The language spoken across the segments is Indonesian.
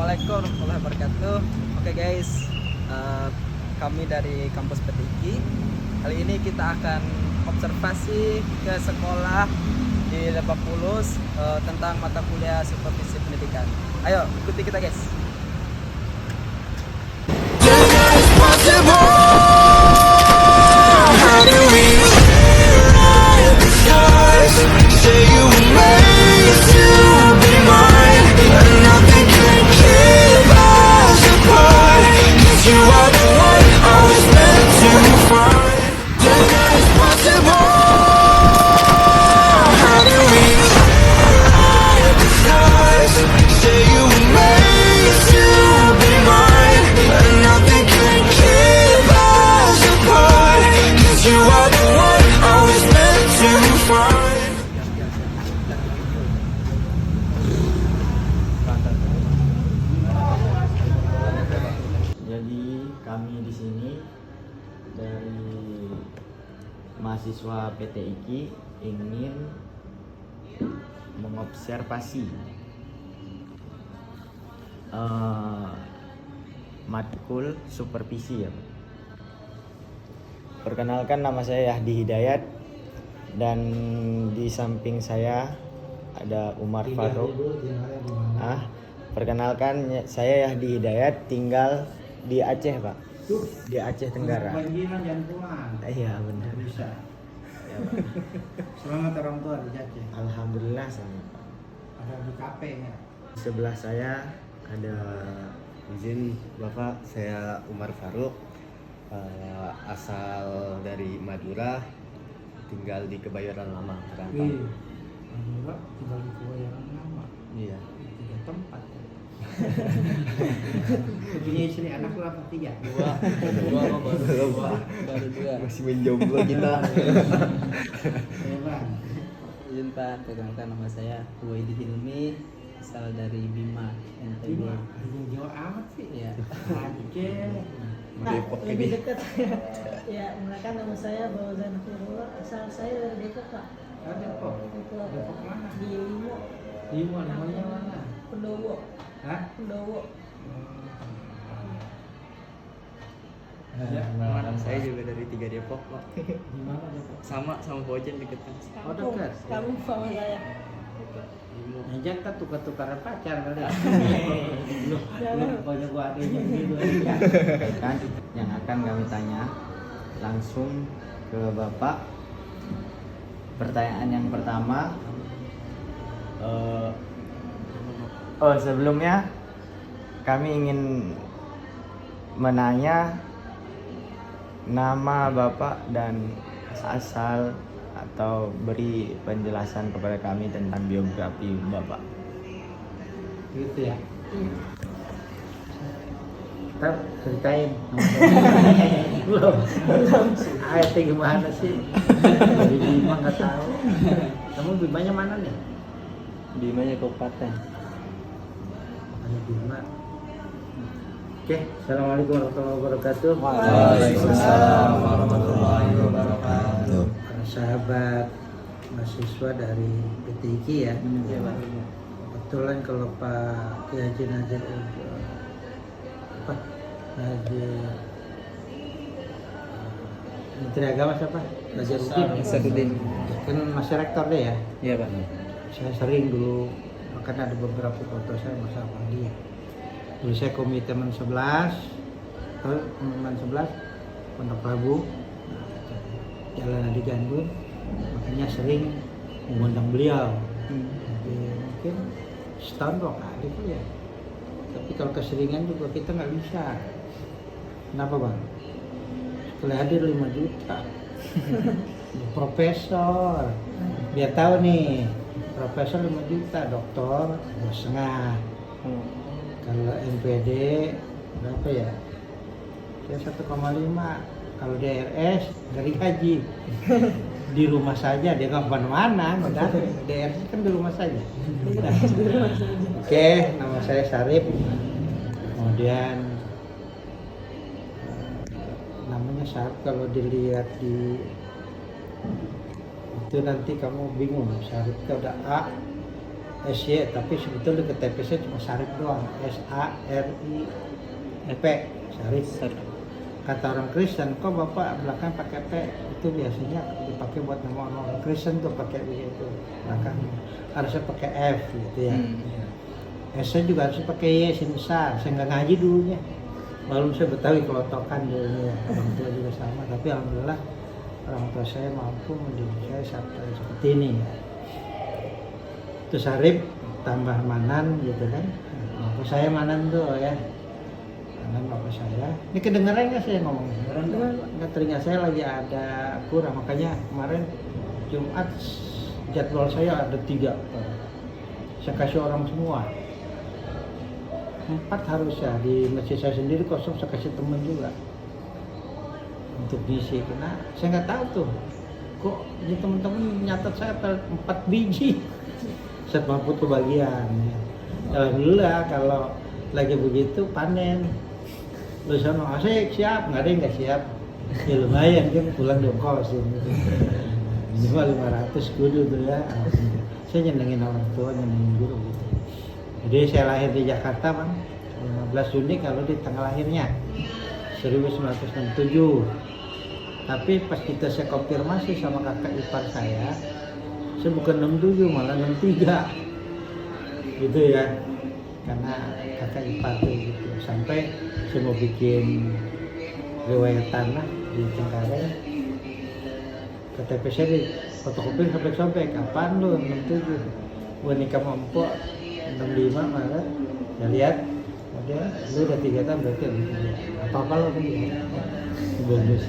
Assalamualaikum warahmatullahi wabarakatuh. Oke guys, kami dari kampus PTIKI. Kali ini kita akan observasi ke sekolah di Lebak Bulus tentang mata kuliah supervisi pendidikan. Ayo ikuti kita guys. Jadi kami di sini dari mahasiswa PTIKI ingin mengobservasi matkul supervisi ya. Perkenalkan, nama saya Yahdi Hidayat dan di samping saya ada Umar Faruk. Perkenalkan, saya Yahdi Hidayat, tinggal di Aceh, Pak. Di Aceh Tenggara. Iya, benar. Bisa. Ya, Pak. Selamat orang tua di Aceh. Alhamdulillah selamat, Pak. Ada di KP ya. Sebelah saya ada Izin Bapak, saya Umar Faruk, asal dari Madura, tinggal di Kebayoran Lama, Rantau. Madura tinggal di Kebayoran Lama. Iya. 3 tempat. Punya istri anak berapa? 3? Dua. Masih menjomblo kita. Ya Bang. Izin Pak, perkenalkan nama saya Huwaidi Hilmi, asal dari Bima, NTB. Jauh amat sih. Ya. Aceh. Depok lebih ini. dekat. Ya, menggunakan nama saya Fauzan Firullah, asal saya dari Depok, Pak. Depok. Depok mana? Di Limo, Lima namanya mana? Pendowo. Hah? Pendowo. Ya, Nah, saya juga dari 3 Depok, Pak. di mana Depok? Sama Bojen deket kan. Oh, dekat. Kamu sama saya. Yang jangan tukar-tukaran pacar kali. Pokoknya gua adanya gitu aja. kan yang akan kami tanya langsung ke Bapak. Pertanyaan yang pertama, sebelumnya kami ingin menanya nama Bapak dan asal atau beri penjelasan kepada kami tentang biografi Bapak. Gitu ya. Ntar ceritain. Belum. Ayatnya gimana sih? Dari Bima nggak tahu. Kamu Bimanya mana nih? Bimanya kabupaten. Ada Bima. Oke, assalamualaikum warahmatullahi wabarakatuh. Waalaikumsalam warahmatullahi wabarakatuh. Para sahabat mahasiswa dari PTIKI ya. Iya, Pak. Kebetulan kalau Pak Kiai Haji Nazir Menteri Agama siapa? Nazaruddin. Kan masih rektor deh ya. Iya, Pak. Saya sering dulu, makanya ada beberapa foto saya bersama dia. Dulu saya komite teman 11, Pondok Labu, Jalan Adi Gandun, makanya sering mengundang beliau. Jadi mungkin setahun 2 kali tuh ya. Tapi kalau keseringan juga kita nggak bisa. Kenapa Bang? Sekali hadir 5 juta. Profesor, biar tahu nih, profesor 5 juta, doktor 2,5. Kalau MPD berapa ya? Ya 1,5. Kalau DRS dari gaji. Di rumah saja, dia nggak kemana-mana. DRS kan di rumah saja. Oke, nama saya Sarip. Kemudian namanya Sarip kalau dilihat di itu nanti kamu bingung. Sarip itu ada A, SY, tapi sebetulnya KTP saya cuma Sarip doang, SARIP, Sarip. Kata orang Kristen, kok bapak belakang pakai P? Itu biasanya dipakai buat nama orang Kristen tuh pakai begitu belakangnya. Harusnya pakai F gitu ya. S juga harus pakai Y sin besar. Saya nggak ngaji dulunya. Malu saya Betawi kelotokan dulunya. Orang tua juga sama. Tapi alhamdulillah orang tua saya mampu mendidik saya sampai seperti ini. Itu Sarip tambah Manan gitu kan. Bapak saya Manan tuh ya. Manan bapak saya. Ini kedengeran nggak saya ngomong? Nggak, telinga saya lagi ada kurang. Makanya kemarin Jumat jadwal saya ada 3. Saya kasih orang semua. 4 harusnya di masjid saya sendiri kosong, saya kasih temen juga untuk diisi. Karena saya nggak tahu tuh kok ini teman-teman nyatat saya 4 biji. Saya mampu kebagian. Alhamdulillah kalau lagi begitu panen. Lu sana asik siap, nggak ada yang nggak siap. Ya lumayan kan pulang dongkos ini. Minimal 500 kudu tuh ya. Saya nyenengin orang tua, nyenengin guru gitu. Jadi saya lahir di Jakarta Bang, 15 Juni kalau di tanggal lahirnya 1967. Tapi pas kita saya konfirmasi sama kakak ipar saya bukan 67 malah 63. Gitu ya. Karena kakak ipar tuh gitu. Sampai saya mau bikin riwayat tanah di Cengkareng. KTP saya di fotokopi sampai kapan lu 67? Gua nikah sama empok 65 malah. Ya lihat, udah lu udah 3 tahun berarti apa-apa lo begini. Bonus.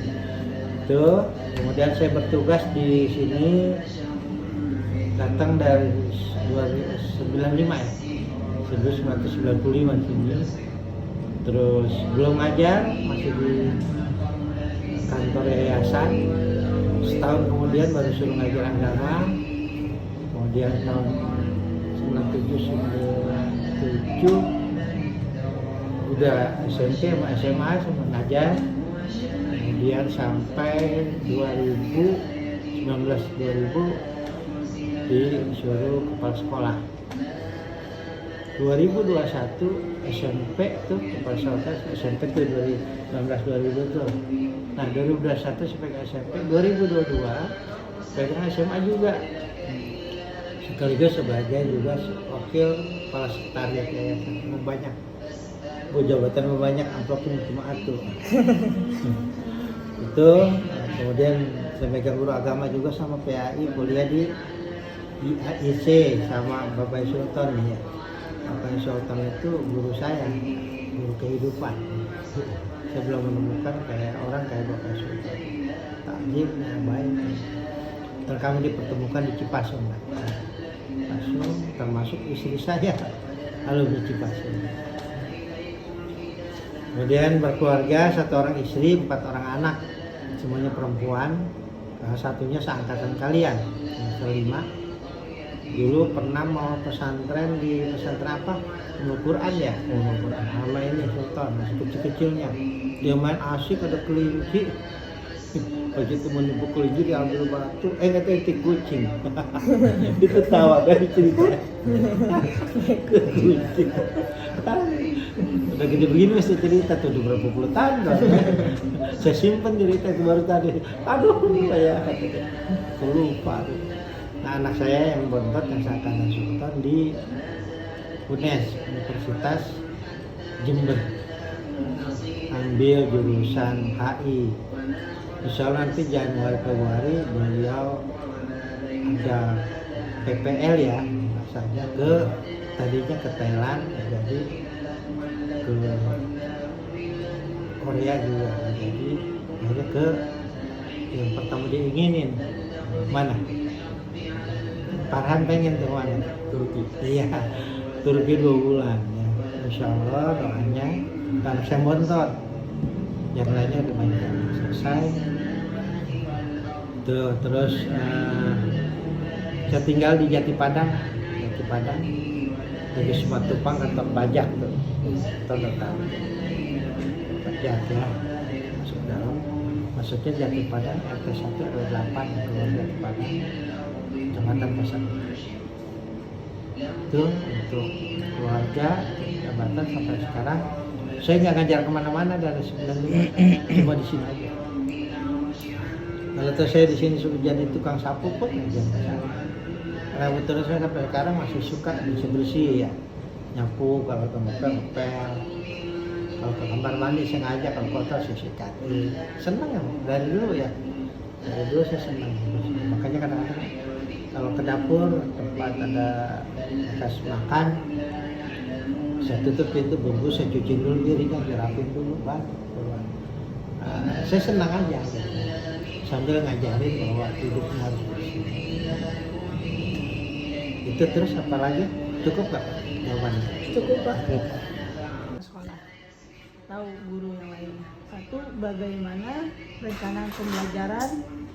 Tuh, kemudian saya bertugas di sini datang dari 1995 ya. 1995 di sini. Terus belum ngajar, masih di kantor yayasan. Setahun kemudian baru suruh ngajar agama. Kemudian tahun 97 udah SMP sama SMA sama ngajar. Kemudian sampai 2000 disuruh kepala sekolah. 2021 SMP tuh kepala sekolah SMP tuh 2019-2020 tuh. Nah 2021 sampai ke SMP, 2022 pegang SMA juga. Sekaligus sebagai juga wakil kepala sekretariat yayasan. Banyak. Gue jabatan banyak, amplopnya cuma 1. Itu kemudian saya megang guru agama juga sama PAI, kuliah di IAIC sama Bapak Sultan ya. Bapak Sultan itu guru saya, guru kehidupan. Saya belum menemukan kayak orang kayak Bapak Sultan. Takjil yang baik. Dan kami dipertemukan di Cipasung. Cipasung termasuk istri saya, lalu di Cipasung. Kemudian berkeluarga, 1 orang istri, 4 orang anak, semuanya perempuan. Satunya seangkatan kalian, semester 5. Dulu pernah mau pesantren di pesantren apa? Umul Quran ya? Umul Quran. Sama ini Sultan, masih kecil-kecilnya. Dia main asik, ada kelinci. Pagi itu menyebut kelinci diambil batu. Nggak tahu itu kucing. Itu tawa kan cerita. Kucing. Udah gede begini mesti cerita tuh udah berapa puluh tahun kan. Saya simpen cerita itu baru tadi. Aduh, saya lupa. Nah anak saya yang bontot yang seangkatan Sultan di UNES, Universitas Jember, ambil jurusan HI. Insya Allah nanti Januari Februari beliau ada PPL ya, rasanya tadinya ke Thailand, jadi ke Korea juga, jadi akhirnya ke yang pertama diinginin mana? Farhan pengen ke mana? Turki. Iya, Turki 2 bulan ya. Insya Allah doanya karena saya bontot, yang lainnya udah banyak selesai. Tuh, terus saya tinggal di Jati Padang, jadi Simatupang kantor pajak tuh, tahu pajak ya, masuk dalam, maksudnya Jati Padang RT 1 RW 8 keluar Jati Padang, Kecamatan Pasar. Itu untuk keluarga jabatan sampai sekarang saya nggak ngajar kemana-mana dari 95, cuma di sini aja. Kalau tuh saya di sini sudah jadi tukang sapu pun ngajar ke sana. Karena betul saya sampai sekarang masih suka bersih-bersih ya, nyapu, kalau ke ngepel, kalau ke kamar mandi sengaja, kalau kotor saya sikatin. Senang ya dari dulu ya, dari dulu saya senang. Makanya kadang-kadang kalau ke dapur tempat ada bekas makan, saya tutup pintu, bumbu saya cuci dulu piringnya, dirapin dulu, baru keluar. Saya senang aja gitu. Sambil ngajarin bahwa hidupnya harus bersih. Itu terus apa lagi? Cukup nggak jawabannya? Cukup Pak. Sekolah. Tahu guru yang lain. Satu, bagaimana rencana pembelajaran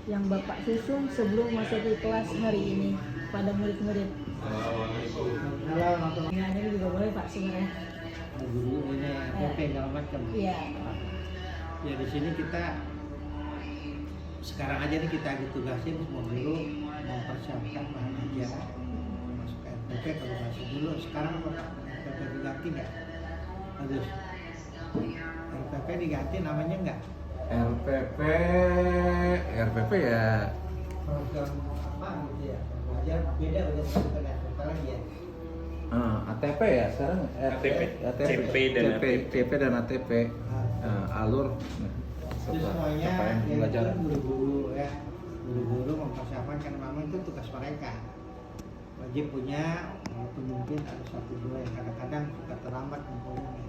yang Bapak susun sebelum masuk ke kelas hari ini pada murid-murid. Nah, ini juga boleh Pak sebenarnya. Guru ini PP segala macam. Iya. Ya di sini kita sekarang aja nih kita tugasin semua guru mempersiapkan bahan ajar masuk ke RPP. Kalau masih dulu sekarang RPP diganti nggak? Harus RPP diganti namanya nggak? RPP ya Program apa gitu ya? Belajar beda udah bukan RPP lagi ya. ATP ya sekarang CP dan ATP. CP dan ATP alur Itu semuanya capaian yang pembelajaran. itu guru-guru ya, guru-guru mempersiapkan karena memang itu tugas mereka. Wajib punya, walaupun mungkin ada 1-2 yang kadang-kadang suka terlambat mempunyai.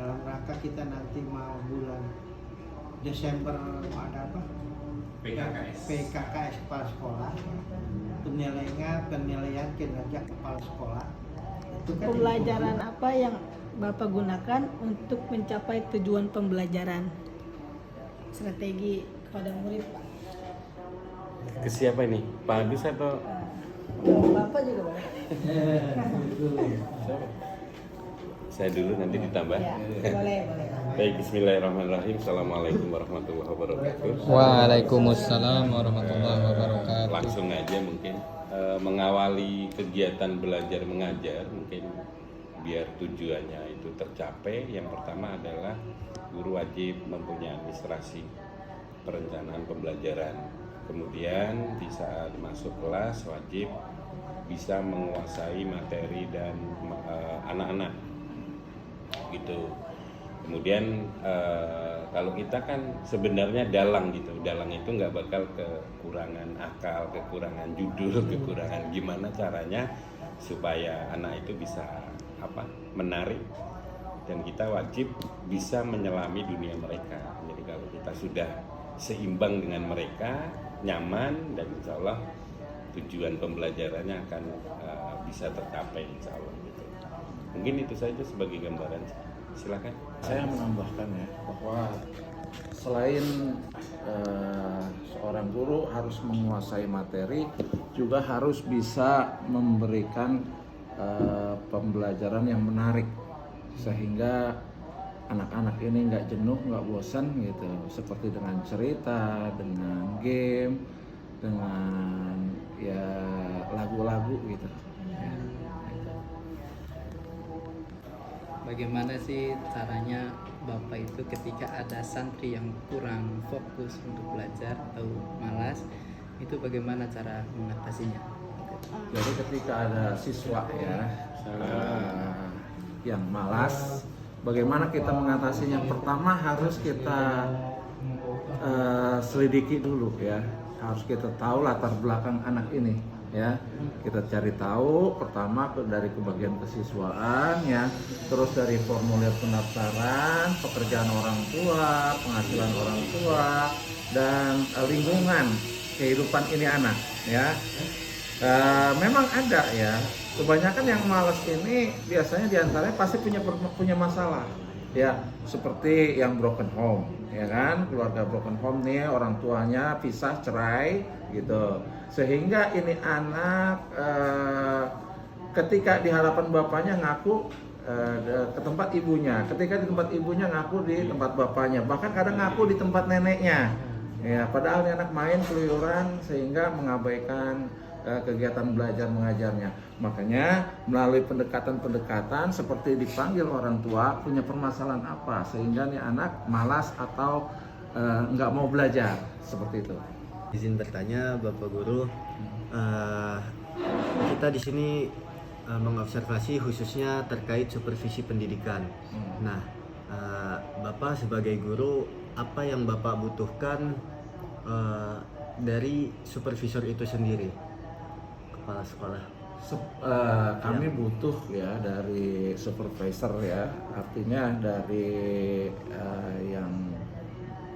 Dalam rangka kita nanti mau bulan Desember mau ada apa? PKKS kepala sekolah, penilaian kinerja kepala sekolah. Itu kan Pembelajaran apa yang Bapak gunakan untuk mencapai tujuan pembelajaran? Strategi kepada murid Pak. Ke siapa ini? Pak Agus atau Bapak juga boleh. saya dulu nanti ditambah? Ya, boleh. Baik, bismillahirrahmanirrahim. Assalamualaikum warahmatullahi wabarakatuh. Waalaikumsalam warahmatullahi wabarakatuh. Langsung aja mungkin mengawali kegiatan belajar mengajar mungkin biar tujuannya itu tercapai. Yang pertama adalah guru wajib mempunyai administrasi perencanaan pembelajaran. Kemudian di saat masuk kelas wajib bisa menguasai materi dan anak-anak gitu. Kemudian kalau kita kan sebenarnya dalang gitu, dalang itu nggak bakal kekurangan akal, kekurangan judul, kekurangan gimana caranya supaya anak itu bisa menarik, dan kita wajib bisa menyelami dunia mereka. Jadi kalau kita sudah seimbang dengan mereka, nyaman, dan insya Allah tujuan pembelajarannya akan bisa tercapai insya Allah gitu. Mungkin itu saja sebagai gambaran. Silakan. Saya menambahkan ya bahwa selain seorang guru harus menguasai materi, juga harus bisa memberikan pembelajaran yang menarik sehingga anak-anak ini nggak jenuh, nggak bosan gitu, seperti dengan cerita, dengan game, dengan ya lagu-lagu gitu. Ya, gitu. Bagaimana sih caranya Bapak itu ketika ada santri yang kurang fokus untuk belajar atau malas, itu bagaimana cara mengatasinya? Jadi ketika ada siswa ya yang malas, bagaimana kita mengatasinya? Pertama harus kita selidiki dulu ya, harus kita tahu latar belakang anak ini ya. Kita cari tahu pertama dari kebagian kesiswaan ya, terus dari formulir pendaftaran, pekerjaan orang tua, penghasilan orang tua, dan lingkungan kehidupan ini anak ya. Memang ada ya, kebanyakan yang malas ini biasanya diantaranya pasti punya masalah ya, seperti yang broken home ya kan, keluarga broken home nih, orang tuanya pisah, cerai gitu, sehingga ini anak ketika di hadapan bapaknya ngaku ke tempat ibunya, ketika di tempat ibunya ngaku di tempat bapaknya, bahkan kadang ngaku di tempat neneknya ya, padahal ini anak main keluyuran sehingga mengabaikan kegiatan belajar mengajarnya. Makanya melalui pendekatan-pendekatan seperti dipanggil orang tua punya permasalahan apa sehingga nih anak malas atau nggak mau belajar seperti itu. Izin bertanya Bapak Guru, kita di sini mengobservasi khususnya terkait supervisi pendidikan. Nah, Bapak sebagai guru, apa yang Bapak butuhkan dari supervisor itu sendiri, kepala sekolah? Kami butuh ya dari supervisor ya, artinya dari yang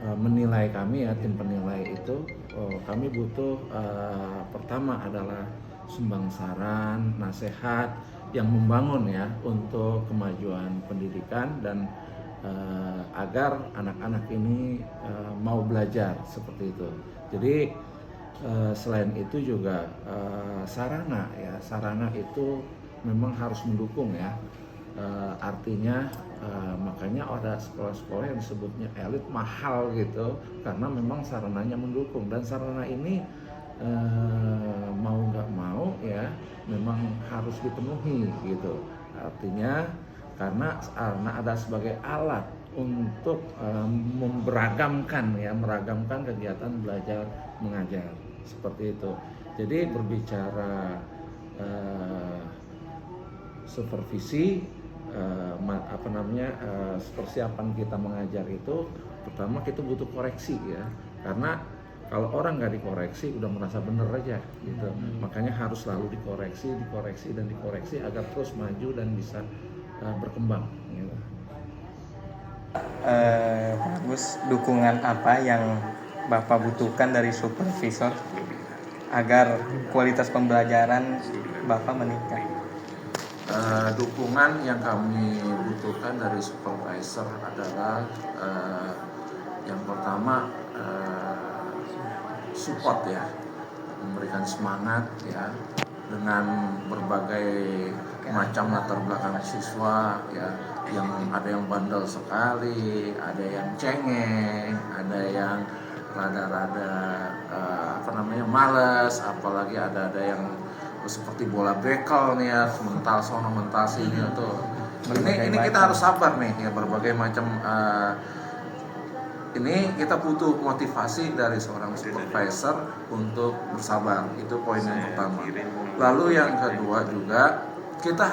menilai kami ya, tim penilai itu kami butuh pertama adalah sumbang saran, nasihat yang membangun ya untuk kemajuan pendidikan dan agar anak-anak ini mau belajar seperti itu. Jadi selain itu juga sarana ya, sarana itu memang harus mendukung ya. Artinya makanya ada sekolah-sekolah yang disebutnya elit mahal gitu karena memang sarananya mendukung, dan sarana ini mau nggak mau ya memang harus dipenuhi gitu. Artinya karena ada sebagai alat untuk meragamkan kegiatan belajar mengajar seperti itu. Jadi berbicara supervisi persiapan kita mengajar itu, pertama kita butuh koreksi ya, karena kalau orang nggak dikoreksi udah merasa bener aja gitu. Makanya harus selalu dikoreksi agar terus maju dan bisa berkembang gitu. Bagus, dukungan apa yang Bapak butuhkan dari supervisor agar kualitas pembelajaran Bapak meningkat? Dukungan yang kami butuhkan dari supervisor adalah yang pertama support ya, memberikan semangat ya dengan berbagai macam latar belakang siswa ya, yang ada yang bandel sekali, ada yang cengeng, ada yang rada-rada malas, apalagi ada yang seperti bola bekel nih ya, mental sono mental sini tuh. Ini kita harus sabar nih ya, berbagai macam ini kita butuh motivasi dari seorang supervisor untuk bersabar. Itu poin yang pertama. Lalu yang kedua juga kita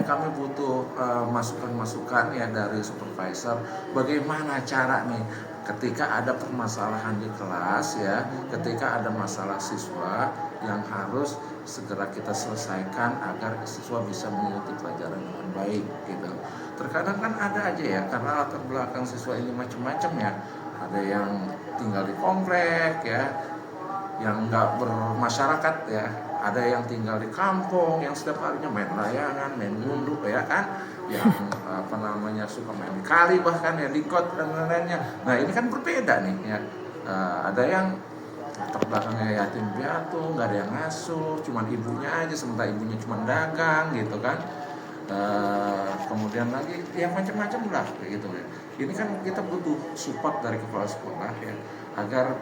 kami butuh masukan-masukan ya dari supervisor, bagaimana cara nih ketika ada permasalahan di kelas ya, ketika ada masalah siswa yang harus segera kita selesaikan agar siswa bisa mengikuti pelajaran dengan baik gitu. Terkadang kan ada aja ya, karena latar belakang siswa ini macam-macam ya, ada yang tinggal di komplek ya, yang nggak bermasyarakat ya, ada yang tinggal di kampung yang setiap harinya main layangan, main ngunduh ya kan, yang suka main di kali bahkan ya, di got dan lain-lainnya. Nah ini kan berbeda nih ya, ada yang latar belakangnya yatim piatu, nggak ada yang ngasuh, cuman ibunya aja, sementara ibunya cuma dagang gitu kan. Kemudian lagi ya macam-macam lah gitu ya. Ini kan kita butuh support dari kepala sekolah ya, agar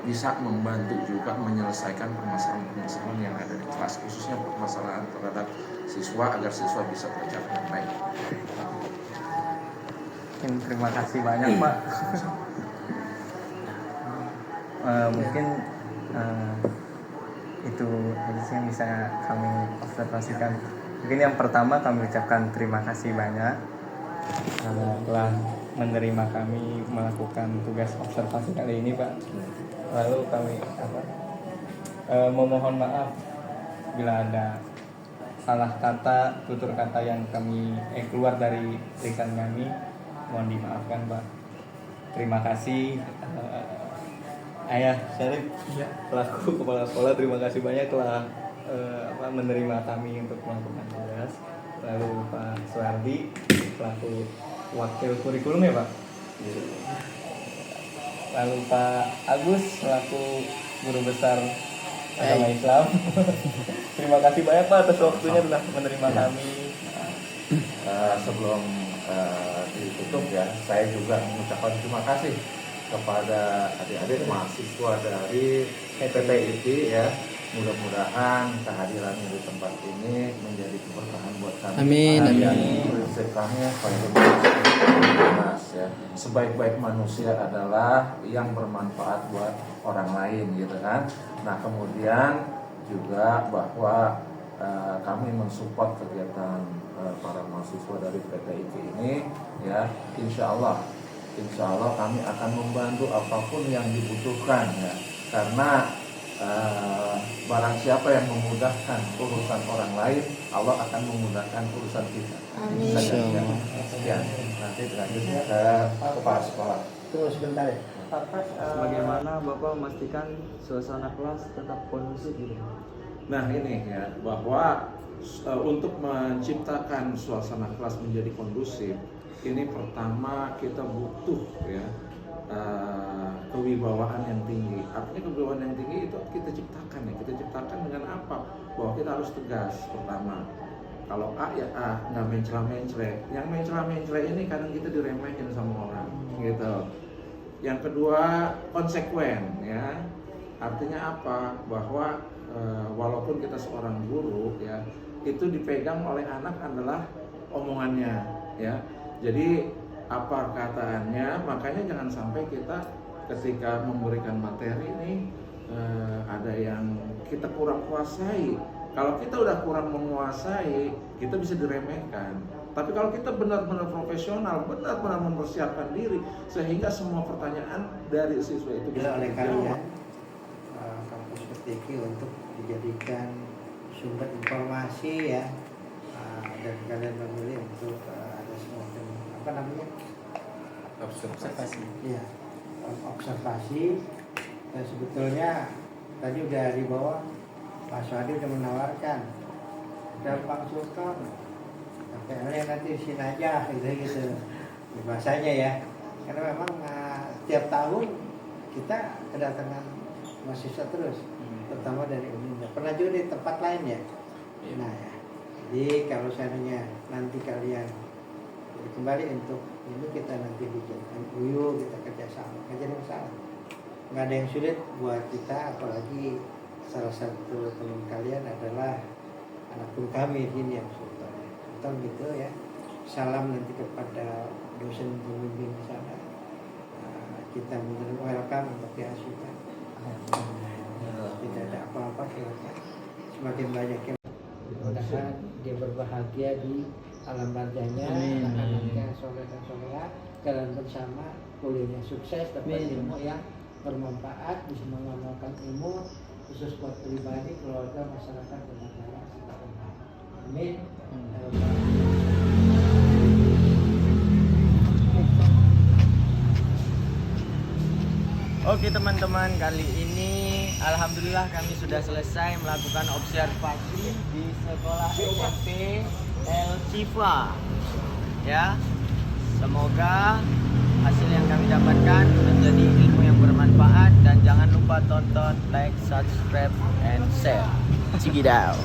bisa membantu juga menyelesaikan permasalahan-permasalahan yang ada di kelas, khususnya permasalahan terhadap siswa agar siswa bisa belajar dengan baik. Terima kasih banyak Pak. Mungkin itu aja sih yang bisa kami observasikan. Mungkin yang pertama kami ucapkan terima kasih banyak telah menerima kami melakukan tugas observasi kali ini Pak. Lalu kami memohon maaf bila ada salah kata, tutur kata yang kami keluar dari lisan kami, mohon dimaafkan Pak. Terima kasih Ayah Syarif selaku kepala sekolah, terima kasih banyak telah menerima kami untuk melakukan tugas. Lalu Pak Suardi selaku wakil kurikulum ya Pak. Lalu Pak Agus selaku guru besar agama Islam. Terima kasih banyak Pak atas waktunya telah menerima kami. Sebelum ditutup ya, saya juga mengucapkan terima kasih kepada adik-adik mahasiswa dari PTIT ya, Mudah-mudahan kehadirannya di tempat ini menjadi keberkahan buat kami. Amin, Dan amin. prinsip kami ya, sebaik-baik manusia adalah yang bermanfaat buat orang lain gitu kan. Nah kemudian juga bahwa kami mensupport kegiatan para mahasiswa dari PTIK ini ya, insya Allah kami akan membantu apapun yang dibutuhkan ya, karena barang siapa yang memudahkan urusan orang lain, Allah akan memudahkan urusan kita. Amin. Sekian, nanti lanjut ke kepala sekolah. Tunggu sebentar ya. Bagaimana Bapak memastikan suasana kelas tetap kondusif gitu? Nah ini ya, bahwa untuk menciptakan suasana kelas menjadi kondusif, ini pertama kita butuh ya kewibawaan yang tinggi. Artinya kewibawaan yang tinggi itu kita ciptakan ya. Kita ciptakan dengan apa? Bahwa kita harus tegas pertama. Kalau A ya A, nggak mencela-mencela. Yang mencela-mencela ini kadang kita diremehin sama orang, gitu. Yang kedua konsekuen ya. Artinya apa? Bahwa walaupun kita seorang guru ya, itu dipegang oleh anak adalah omongannya ya. Jadi apa kataannya, makanya jangan sampai kita ketika memberikan materi ini ada yang kita kurang kuasai. Kalau kita udah kurang menguasai, kita bisa diremehkan. Tapi kalau kita benar-benar profesional, benar-benar mempersiapkan diri, sehingga semua pertanyaan dari siswa itu bisa Oleh dijawab. kalian kampus PTIK untuk dijadikan sumber informasi ya, dan kalian memilih untuk ada semacam apa namanya, Observasi. ya, observasi. Dan sebetulnya tadi udah di bawah Pak Swadi udah menawarkan dan Pak Sultan sampai nanti di sini aja gitu bahasanya ya, karena memang tiap tahun kita kedatangan mahasiswa terus, terutama dari Uninda. Pernah juga di tempat lain ya. Nah ya, jadi kalau seandainya nanti kalian kembali untuk ini, kita nanti bikin MOU, kita kerjasama, nggak jadi masalah, nggak ada yang sulit buat kita. Apalagi salah satu teman kalian adalah anak guru kami di sini yang Sultan gitu ya. Salam nanti kepada dosen pembimbing di sana. Kita menerima welcome untuk dihasilkan. Tidak ada apa-apa, silakan. Semakin banyak yang mudah-mudahan dia berbahagia di alam barzahnya, anak-anaknya soleh dan soleha, jalan bersama, kuliahnya sukses, dapat ilmu yang bermanfaat, bisa mengamalkan ilmu khusus buat pribadi, keluarga, masyarakat, dan negara. Amin. Oke teman-teman, kali ini alhamdulillah kami sudah selesai melakukan observasi di sekolah SMP El Shifa. Ya, semoga hasil yang kami dapatkan menjadi ilmu yang bermanfaat, dan jangan lupa tonton, like, subscribe, and share. Check it out.